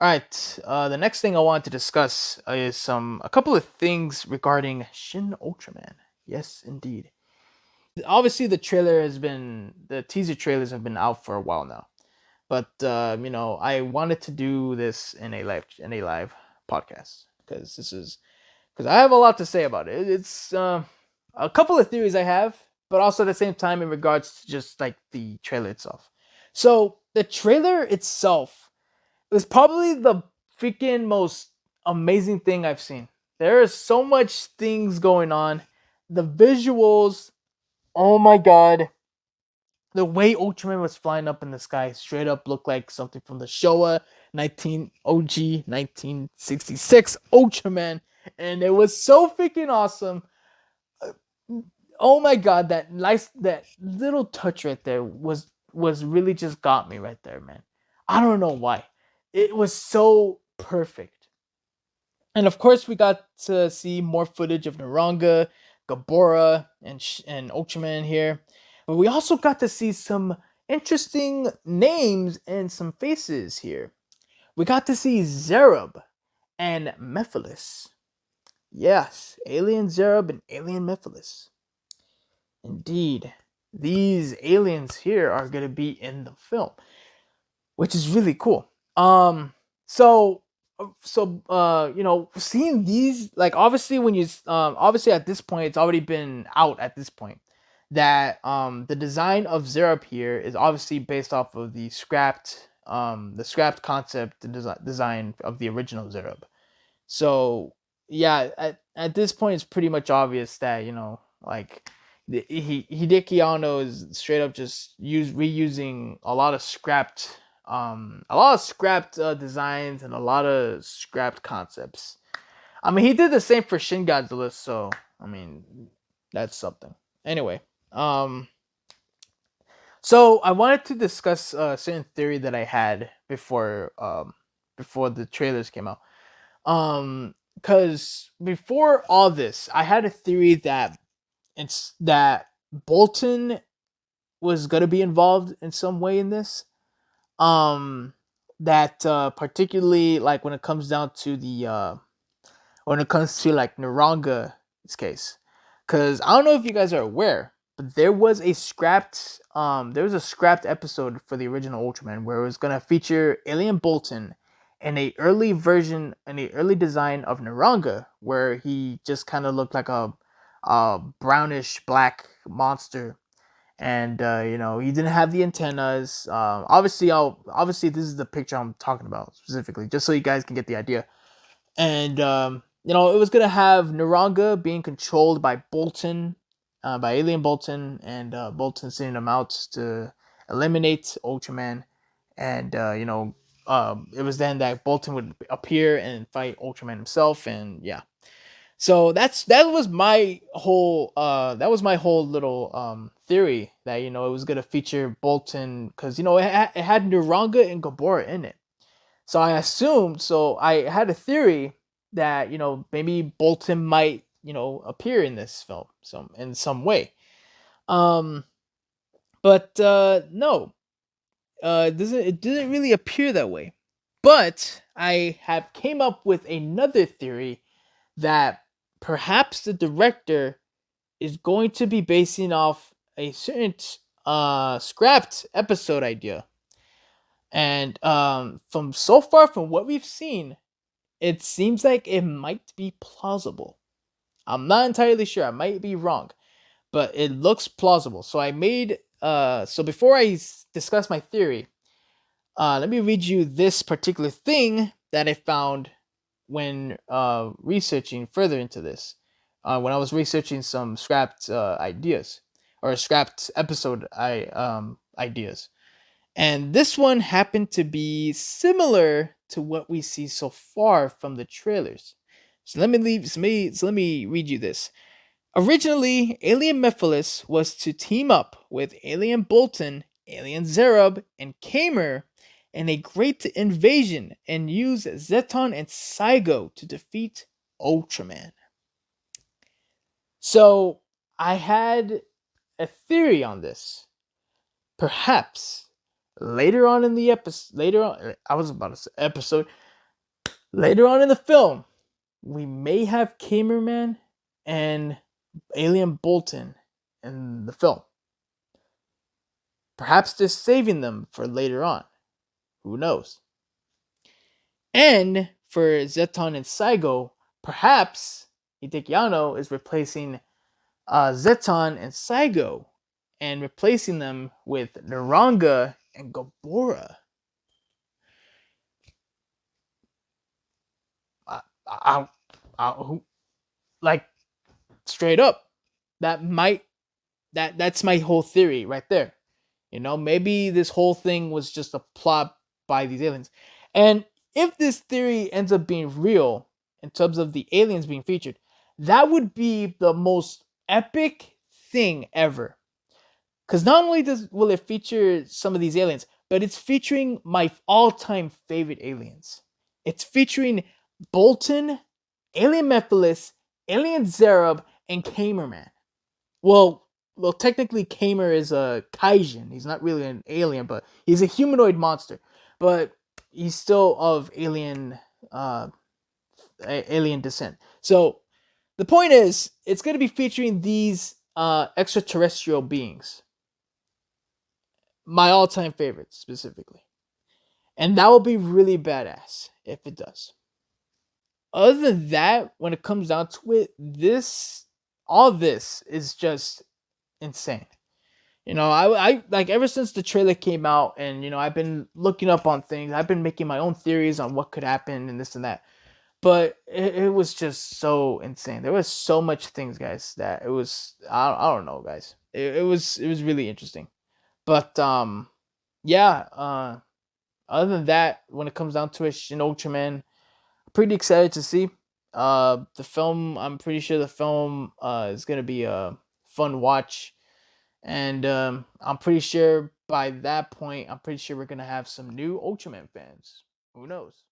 All right. The next thing I want to discuss is a couple of things regarding Shin Ultraman. Yes, indeed. Obviously, the teaser trailers have been out for a while now, but I wanted to do this in a live podcast because I have a lot to say about it. It's a couple of theories I have, but also at the same time in regards to just like the trailer itself. So the trailer itself was probably the freaking most amazing thing I've seen. There is so much things going on. The visuals, oh my god. The way Ultraman was flying up in the sky straight up looked like something from the Showa 19 OG 1966 Ultraman, and it was so freaking awesome. Oh my god, that little touch right there was really just got me right there, man. I don't know why. It was so perfect. And of course, we got to see more footage of Naranga, Gabora, and Ultraman here. But we also got to see some interesting names and some faces here. We got to see Zerub and Mephiles. Yes, Alien Zerub and Alien Mephiles. Indeed, these aliens here are going to be in the film, which is really cool. So seeing these, like, obviously when you obviously at this point it's already been out at this point that the design of Zerub here is obviously based off of the scrapped concept and design of the original Zerub. So yeah, at this point it's pretty much obvious that like Hideki Anno is straight up just reusing a lot of scrapped designs and a lot of scrapped concepts. I mean, he did the same for Shin Godzilla, so I mean, that's something. Anyway, um, so I wanted to discuss a certain theory that I had before the trailers came out. Because before all this, I had a theory that Bolton was gonna be involved in some way in this. Um, that particularly like when it comes to like Naranga's case, because I don't know if you guys are aware, but there was a scrapped episode for the original Ultraman where it was gonna feature Alien Bolton in a early design of Naranga, where he just kind of looked like a brownish black monster, and he didn't have the antennas. Obviously this is the picture I'm talking about specifically, just so you guys can get the idea. And it was gonna have Naranga being controlled by Bolton, by Alien Bolton, and Bolton sending him out to eliminate Ultraman. And it was then that Bolton would appear and fight Ultraman himself, and yeah. So that was my whole little theory that it was gonna feature Bolton, because it had Naranga and Gabora in it. So I had a theory that maybe Bolton might appear in this film in some way. Um, but no, it didn't really appear that way. But I have came up with another theory that perhaps the director is going to be basing off a certain scrapped episode idea. And from what we've seen, it seems like it might be plausible. I'm not entirely sure. I might be wrong, but it looks plausible. So before I discuss my theory, let me read you this particular thing that I found when researching further into this. When I was researching some scrapped ideas or scrapped episode ideas, and this one happened to be similar to what we see so far from the trailers. So let me read you this. Originally, Alien Mephiles was to team up with Alien Bolton, Alien Zerub, and Kamer in a great invasion and use Zeton and Saigo to defeat Ultraman. So, I had a theory on this. Perhaps later on in the episode, I was about to say episode. Later on in the film, we may have Cameraman and Alien Bolton in the film. Perhaps just saving them for later on. Who knows? And for Zeton and Saigo, perhaps Hideki is replacing Zeton and Saigo and replacing them with Naranga and Gabora. I, like straight up, that's my whole theory right there. Maybe this whole thing was just a plot by these aliens. And if this theory ends up being real in terms of the aliens being featured, that would be the most epic thing ever. Because not only will it feature some of these aliens, but it's featuring my all-time favorite aliens. It's featuring Bolton, Alien Mephiles, Alien Zerub, and Kamerman. Well, technically, Kamer is a Kaijin. He's not really an alien, but he's a humanoid monster. But he's still of alien descent. So the point is, it's going to be featuring these extraterrestrial beings. My all-time favorites, specifically. And that will be really badass if it does. Other than that, when it comes down to it, all this is just insane. I like ever since the trailer came out, and I've been looking up on things. I've been making my own theories on what could happen and this and that. But it was just so insane. There was so much things, guys, that it was I don't know, guys. It was really interesting. But yeah. Other than that, when it comes down to it, Shin Ultraman, pretty excited to see. The film. I'm pretty sure the film is gonna be a fun watch. And I'm pretty sure by that point, I'm pretty sure we're going to have some new Ultraman fans. Who knows?